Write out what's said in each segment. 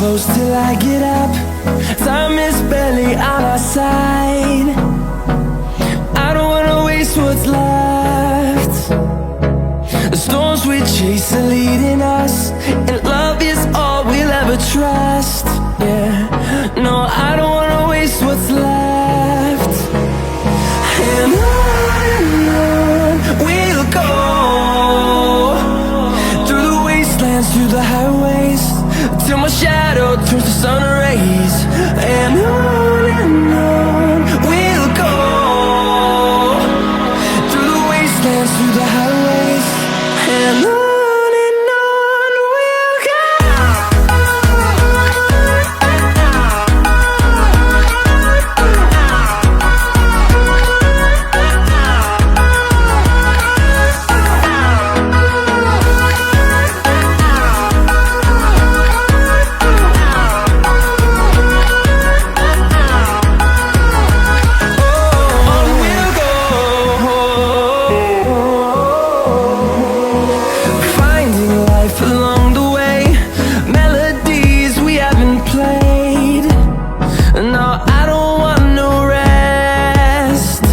close till I get up. Time is barely on our side. I don't wanna waste what's left. The storms we chase are leading us, and love is all we'll ever trust. Yeah, no, I don't wanna waste what's left. And on we'll go, through the wastelands, through the highways, till my shadow turns to sun rays. And on we'll go, through the wastelands, through the highways, and on. Along the way, melodies we haven't played. No, I don't want no rest.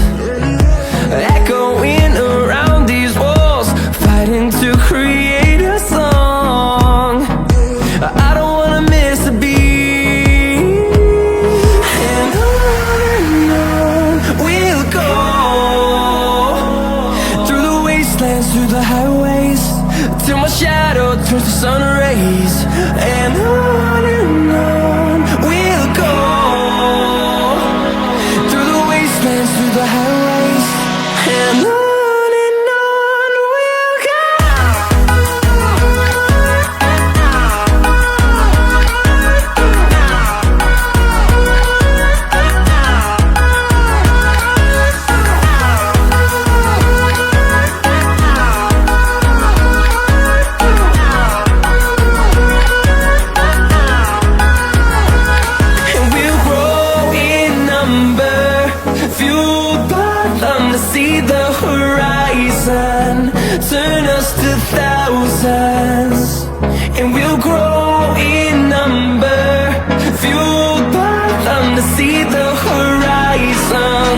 Echoing around these walls, fighting to create a song. I don't wanna miss a beat. And on we'll go, through the wastelands, through the highways, till my shadow turns to sun rays. And on we'll go, through the wastelands, through the highways, and on. Fueled by them to see the horizon, turn us to thousands, and we'll grow in number. Fueled by them to see the horizon.